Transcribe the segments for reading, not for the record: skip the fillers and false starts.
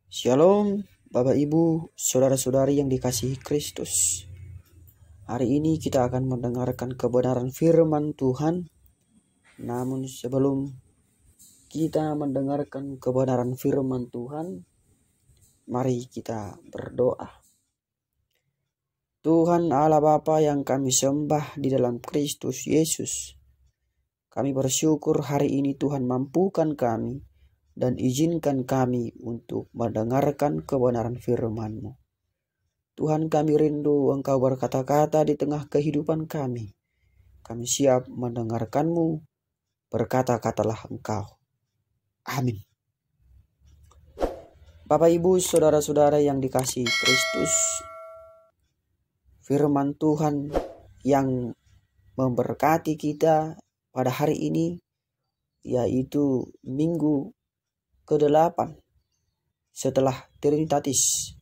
Shalom, Bapak Ibu, saudara-saudari yang dikasihi Kristus. Hari ini kita akan mendengarkan kebenaran firman Tuhan. Namun sebelum kita mendengarkan kebenaran firman Tuhan, mari kita berdoa. Tuhan Allah Bapa yang kami sembah di dalam Kristus Yesus, kami bersyukur hari ini Tuhan mampukan kami dan izinkan kami untuk mendengarkan kebenaran firman-Mu. Tuhan, kami rindu Engkau berkata-kata di tengah kehidupan kami. Kami siap mendengarkan-Mu, berkata-katalah Engkau. Amin. Bapak Ibu, saudara-saudara yang dikasihi Kristus, firman Tuhan yang memberkati kita pada hari ini, yaitu Minggu ke-8 setelah Trinitatis,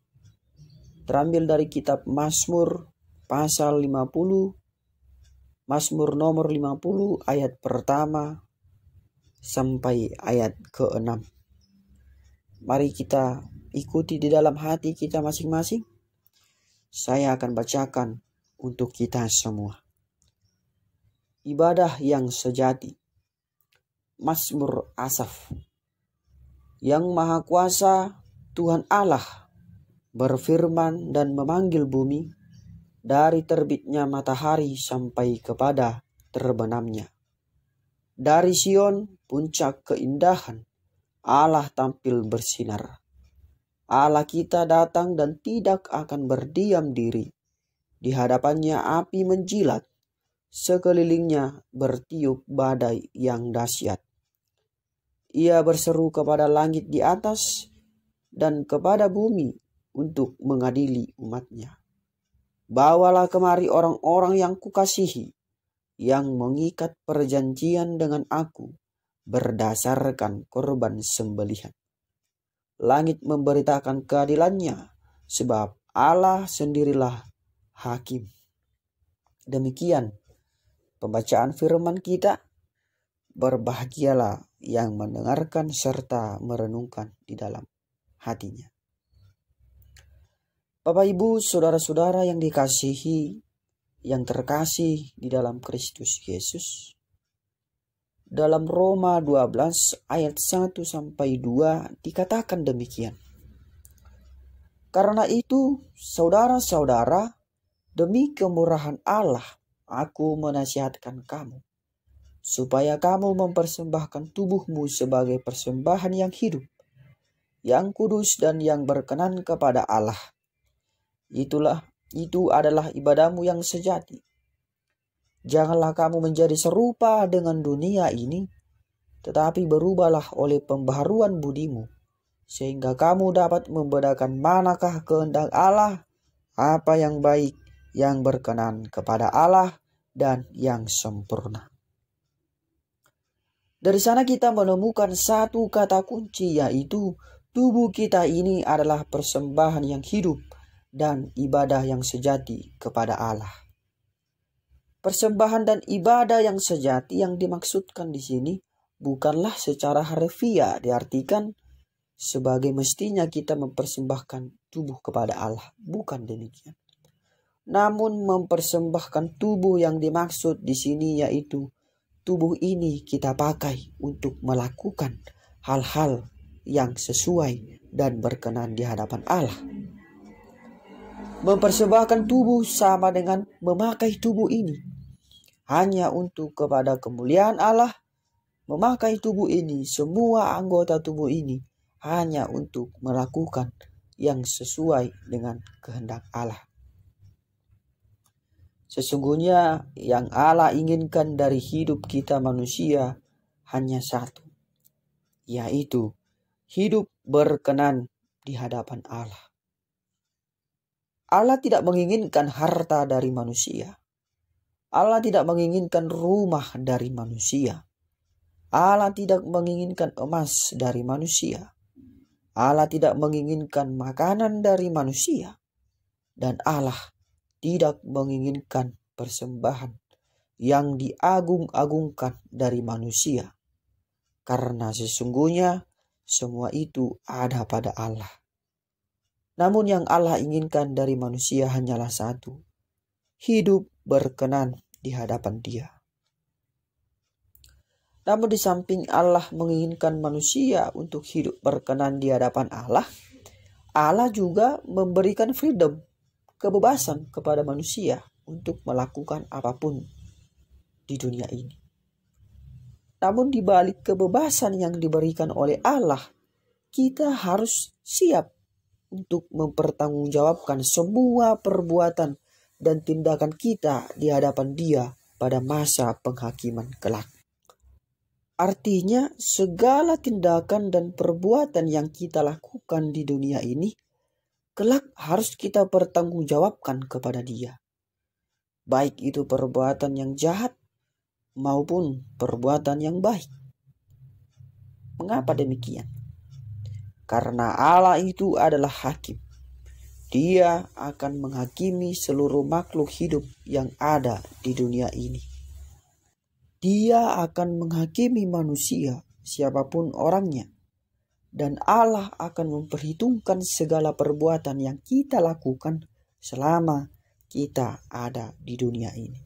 terambil dari kitab Mazmur pasal 50, Mazmur nomor 50 ayat pertama sampai ayat ke-6. Mari kita ikuti di dalam hati kita masing-masing. Saya akan bacakan untuk kita semua. Ibadah yang sejati. Mazmur Asaf. Yang Maha Kuasa Tuhan Allah berfirman dan memanggil bumi dari terbitnya matahari sampai kepada terbenamnya. Dari Sion, puncak keindahan, Allah tampil bersinar. Allah kita datang dan tidak akan berdiam diri. Di hadapannya api menjilat, sekelilingnya bertiup badai yang dahsyat. Ia berseru kepada langit di atas dan kepada bumi untuk mengadili umatnya. Bawalah kemari orang-orang yang kukasihi, yang mengikat perjanjian dengan aku berdasarkan korban sembelihan. Langit memberitakan keadilannya, sebab Allah sendirilah hakim. Demikian pembacaan firman kita. Berbahagialah yang mendengarkan serta merenungkan di dalam hatinya. Bapak Ibu, saudara-saudara yang dikasihi, yang terkasih di dalam Kristus Yesus. Dalam Roma 12 ayat 1 sampai 2 dikatakan demikian. Karena itu, saudara-saudara, demi kemurahan Allah, aku menasihatkan kamu, supaya kamu mempersembahkan tubuhmu sebagai persembahan yang hidup, yang kudus dan yang berkenan kepada Allah. Itu adalah ibadahmu yang sejati. Janganlah kamu menjadi serupa dengan dunia ini, tetapi berubahlah oleh pembaharuan budimu, sehingga kamu dapat membedakan manakah kehendak Allah, apa yang baik, yang berkenan kepada Allah, dan yang sempurna. Dari sana kita menemukan satu kata kunci, yaitu tubuh kita ini adalah persembahan yang hidup dan ibadah yang sejati kepada Allah. Persembahan dan ibadah yang sejati yang dimaksudkan di sini bukanlah secara harfiah diartikan sebagai mestinya kita mempersembahkan tubuh kepada Allah. Bukan demikian. Namun mempersembahkan tubuh yang dimaksud di sini yaitu tubuh ini kita pakai untuk melakukan hal-hal yang sesuai dan berkenan di hadapan Allah. Mempersembahkan tubuh sama dengan memakai tubuh ini hanya untuk kepada kemuliaan Allah. Memakai tubuh ini, semua anggota tubuh ini hanya untuk melakukan yang sesuai dengan kehendak Allah. Sesungguhnya yang Allah inginkan dari hidup kita manusia hanya satu, yaitu hidup berkenan di hadapan Allah. Allah tidak menginginkan harta dari manusia. Allah tidak menginginkan rumah dari manusia. Allah tidak menginginkan emas dari manusia. Allah tidak menginginkan makanan dari manusia. Dan Allah tidak menginginkan persembahan yang diagung-agungkan dari manusia. Karena sesungguhnya semua itu ada pada Allah. Namun yang Allah inginkan dari manusia hanyalah satu, hidup berkenan di hadapan Dia. Namun di samping Allah menginginkan manusia untuk hidup berkenan di hadapan Allah, Allah juga memberikan freedom, kebebasan kepada manusia untuk melakukan apapun di dunia ini. Namun di balik kebebasan yang diberikan oleh Allah, kita harus siap untuk mempertanggungjawabkan semua perbuatan dan tindakan kita di hadapan Dia pada masa penghakiman kelak. Artinya, segala tindakan dan perbuatan yang kita lakukan di dunia ini, kelak harus kita pertanggungjawabkan kepada Dia. Baik itu perbuatan yang jahat maupun perbuatan yang baik. Mengapa demikian? Karena Allah itu adalah hakim. Dia akan menghakimi seluruh makhluk hidup yang ada di dunia ini. Dia akan menghakimi manusia, siapapun orangnya. Dan Allah akan memperhitungkan segala perbuatan yang kita lakukan selama kita ada di dunia ini.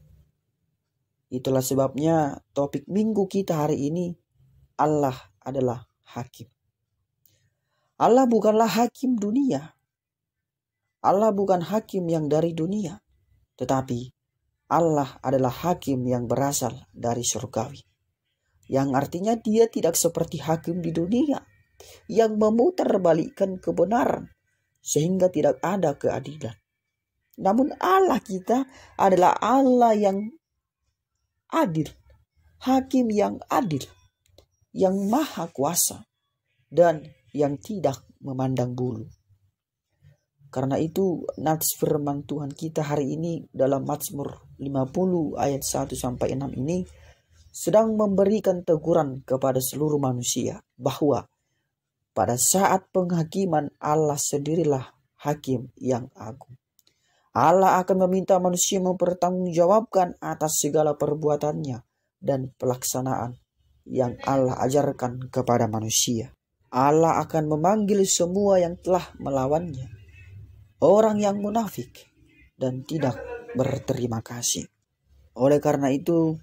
Itulah sebabnya topik minggu kita hari ini, Allah adalah hakim. Allah bukanlah hakim dunia. Allah bukan hakim yang dari dunia. Tetapi Allah adalah hakim yang berasal dari surgawi. Yang artinya Dia tidak seperti hakim di dunia yang memutarbalikkan kebenaran sehingga tidak ada keadilan. Namun Allah kita adalah Allah yang adil, hakim yang adil, yang maha kuasa, dan yang tidak memandang bulu. Karena itu nats firman Tuhan kita hari ini dalam Mazmur 50 ayat 1-6 ini sedang memberikan teguran kepada seluruh manusia bahwa pada saat penghakiman Allah sendirilah hakim yang agung. Allah akan meminta manusia mempertanggungjawabkan atas segala perbuatannya dan pelaksanaan yang Allah ajarkan kepada manusia. Allah akan memanggil semua yang telah melawannya, orang yang munafik dan tidak berterima kasih. Oleh karena itu,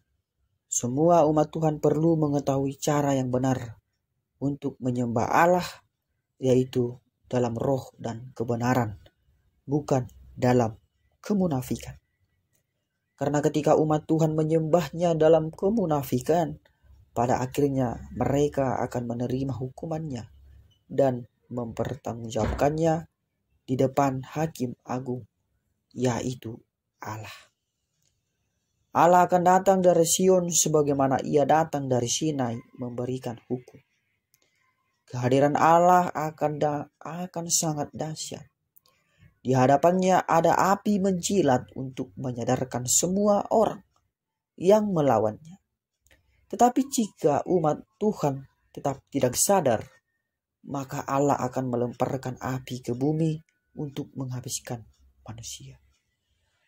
semua umat Tuhan perlu mengetahui cara yang benar untuk menyembah Allah, yaitu dalam roh dan kebenaran, bukan dalam kemunafikan. Karena ketika umat Tuhan menyembahnya dalam kemunafikan, pada akhirnya mereka akan menerima hukumannya dan mempertanggungjawabkannya di depan hakim agung, yaitu Allah. Allah akan datang dari Sion sebagaimana Ia datang dari Sinai memberikan hukum. Kehadiran Allah akan sangat dahsyat. Di hadapannya ada api menjilat untuk menyadarkan semua orang yang melawannya. Tetapi jika umat Tuhan tetap tidak sadar, maka Allah akan melemparkan api ke bumi untuk menghabiskan manusia.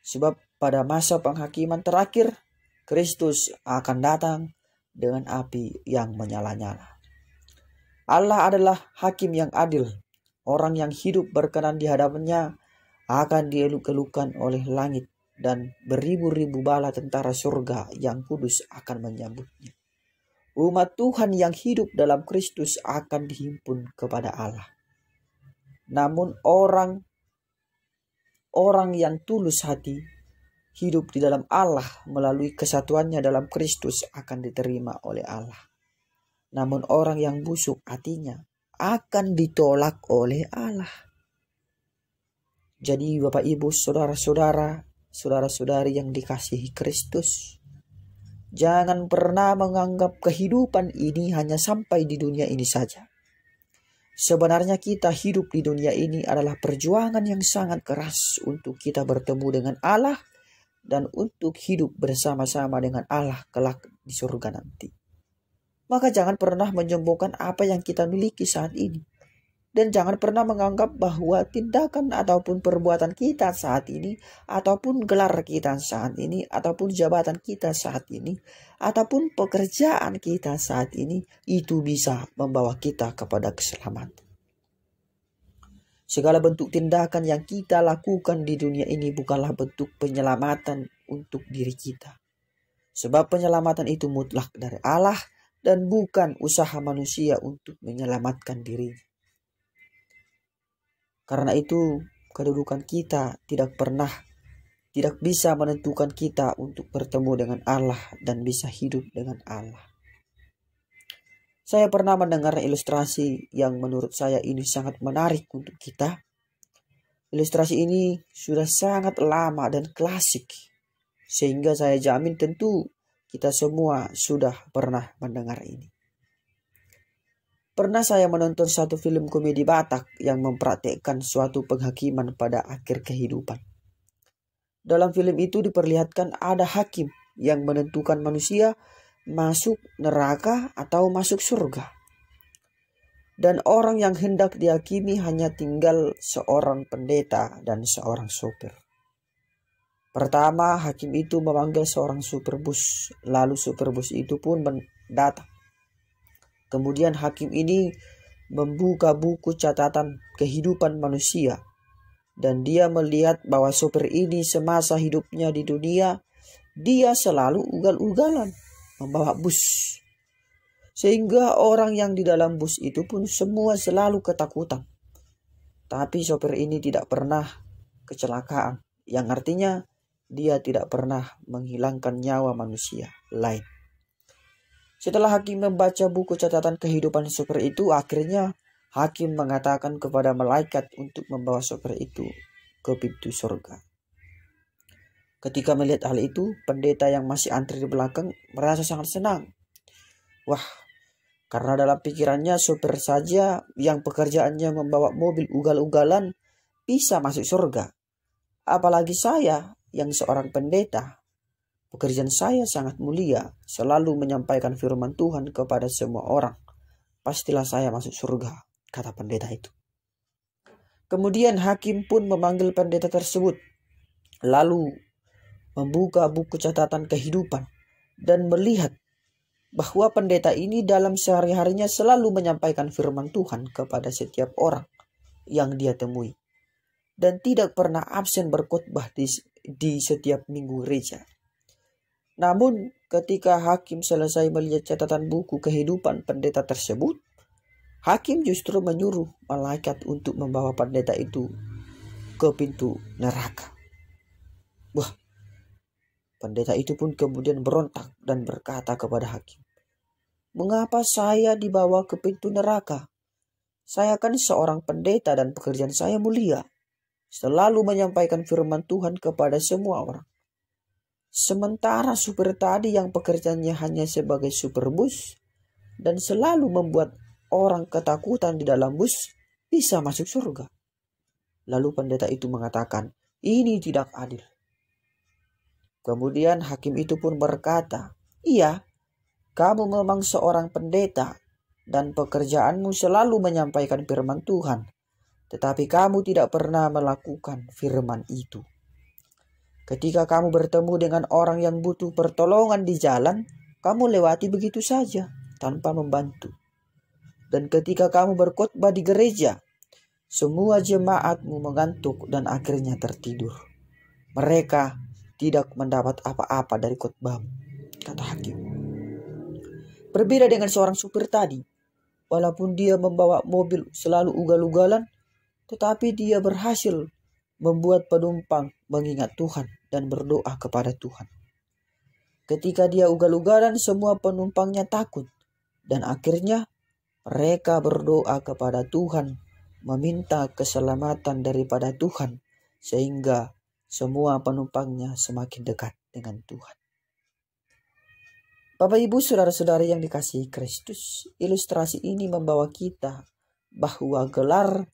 Sebab pada masa penghakiman terakhir, Kristus akan datang dengan api yang menyala-nyala. Allah adalah hakim yang adil. Orang yang hidup berkenan di hadapannya akan dieluk-elukan oleh langit, dan beribu-ribu bala tentara surga yang kudus akan menyambutnya. Umat Tuhan yang hidup dalam Kristus akan dihimpun kepada Allah. Namun orang yang tulus hati hidup di dalam Allah melalui kesatuannya dalam Kristus akan diterima oleh Allah. Namun orang yang busuk hatinya akan ditolak oleh Allah. Jadi Bapak Ibu, saudara-saudari yang dikasihi Kristus, jangan pernah menganggap kehidupan ini hanya sampai di dunia ini saja. Sebenarnya kita hidup di dunia ini adalah perjuangan yang sangat keras untuk kita bertemu dengan Allah dan untuk hidup bersama-sama dengan Allah kelak di surga nanti. Maka jangan pernah menyombongkan apa yang kita miliki saat ini. Dan jangan pernah menganggap bahwa tindakan ataupun perbuatan kita saat ini, ataupun gelar kita saat ini, ataupun jabatan kita saat ini, ataupun pekerjaan kita saat ini, itu bisa membawa kita kepada keselamatan. Segala bentuk tindakan yang kita lakukan di dunia ini bukanlah bentuk penyelamatan untuk diri kita. Sebab penyelamatan itu mutlak dari Allah dan bukan usaha manusia untuk menyelamatkan diri. Karena itu kedudukan kita tidak bisa menentukan kita untuk bertemu dengan Allah dan bisa hidup dengan Allah. Saya pernah mendengar ilustrasi yang menurut saya ini sangat menarik untuk kita. Ilustrasi ini sudah sangat lama dan klasik, sehingga saya jamin tentu kita semua sudah pernah mendengar ini. Pernah saya menonton satu film komedi Batak yang mempraktekkan suatu penghakiman pada akhir kehidupan. Dalam film itu diperlihatkan ada hakim yang menentukan manusia masuk neraka atau masuk surga. Dan orang yang hendak dihakimi hanya tinggal seorang pendeta dan seorang sopir. Pertama, hakim itu memanggil seorang supir bus. Lalu supir bus itu pun datang. Kemudian hakim ini membuka buku catatan kehidupan manusia. Dan dia melihat bahwa sopir ini semasa hidupnya di dunia, dia selalu ugal-ugalan membawa bus. Sehingga orang yang di dalam bus itu pun semua selalu ketakutan. Tapi sopir ini tidak pernah kecelakaan. Yang artinya dia tidak pernah menghilangkan nyawa manusia lain. Setelah hakim membaca buku catatan kehidupan sopir itu, akhirnya hakim mengatakan kepada malaikat untuk membawa sopir itu ke pintu surga. Ketika melihat hal itu, pendeta yang masih antri di belakang merasa sangat senang. Wah, karena dalam pikirannya sopir saja yang pekerjaannya membawa mobil ugal-ugalan bisa masuk surga. Apalagi saya yang seorang pendeta. Pekerjaan saya sangat mulia, selalu menyampaikan firman Tuhan kepada semua orang. Pastilah saya masuk surga, kata pendeta itu. Kemudian hakim pun memanggil pendeta tersebut. Lalu membuka buku catatan kehidupan dan melihat bahwa pendeta ini dalam sehari-harinya selalu menyampaikan firman Tuhan kepada setiap orang yang dia temui. Dan tidak pernah absen berkhotbah di setiap minggu gereja. Namun ketika hakim selesai melihat catatan buku kehidupan pendeta tersebut, hakim justru menyuruh malaikat untuk membawa pendeta itu ke pintu neraka. Wah, pendeta itu pun kemudian berontak dan berkata kepada hakim, "Mengapa saya dibawa ke pintu neraka? Saya kan seorang pendeta dan pekerjaan saya mulia. Selalu menyampaikan firman Tuhan kepada semua orang. Sementara supir tadi yang pekerjaannya hanya sebagai supir bus dan selalu membuat orang ketakutan di dalam bus bisa masuk surga." Lalu pendeta itu mengatakan, "Ini tidak adil." Kemudian hakim itu pun berkata, "Iya, kamu memang seorang pendeta dan pekerjaanmu selalu menyampaikan firman Tuhan. Tetapi kamu tidak pernah melakukan firman itu. Ketika kamu bertemu dengan orang yang butuh pertolongan di jalan, kamu lewati begitu saja tanpa membantu. Dan ketika kamu berkhotbah di gereja, semua jemaatmu mengantuk dan akhirnya tertidur. Mereka tidak mendapat apa-apa dari khotbahmu," kata hakim. Berbeda dengan seorang supir tadi, walaupun dia membawa mobil selalu ugal-ugalan, tetapi dia berhasil membuat penumpang mengingat Tuhan dan berdoa kepada Tuhan. Ketika dia ugal-ugalan, semua penumpangnya takut. Dan akhirnya mereka berdoa kepada Tuhan, meminta keselamatan daripada Tuhan, sehingga semua penumpangnya semakin dekat dengan Tuhan. Bapak Ibu saudara-saudari yang dikasihi Kristus, ilustrasi ini membawa kita bahwa gelar,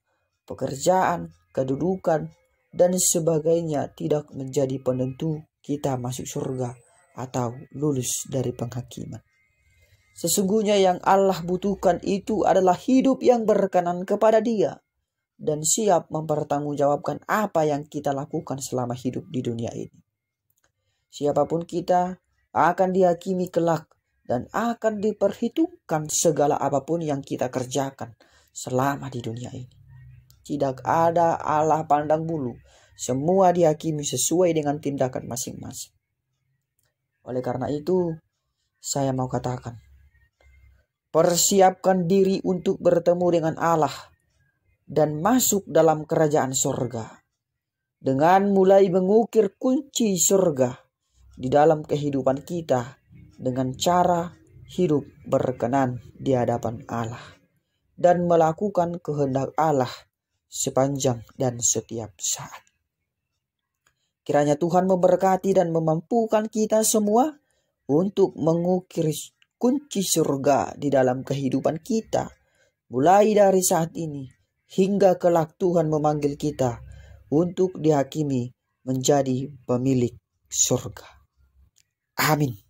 pekerjaan, kedudukan, dan sebagainya tidak menjadi penentu kita masuk surga atau lulus dari penghakiman. Sesungguhnya yang Allah butuhkan itu adalah hidup yang berkenan kepada Dia dan siap mempertanggungjawabkan apa yang kita lakukan selama hidup di dunia ini. Siapapun kita akan dihakimi kelak dan akan diperhitungkan segala apapun yang kita kerjakan selama di dunia ini. Tidak ada Allah pandang bulu. Semua dihakimi sesuai dengan tindakan masing-masing. Oleh karena itu, saya mau katakan, persiapkan diri untuk bertemu dengan Allah dan masuk dalam kerajaan surga. Dengan mulai mengukir kunci surga di dalam kehidupan kita dengan cara hidup berkenan di hadapan Allah dan melakukan kehendak Allah sepanjang dan setiap saat. Kiranya Tuhan memberkati dan memampukan kita semua untuk mengukir kunci surga di dalam kehidupan kita, mulai dari saat ini hingga kelak Tuhan memanggil kita untuk dihakimi menjadi pemilik surga. Amin.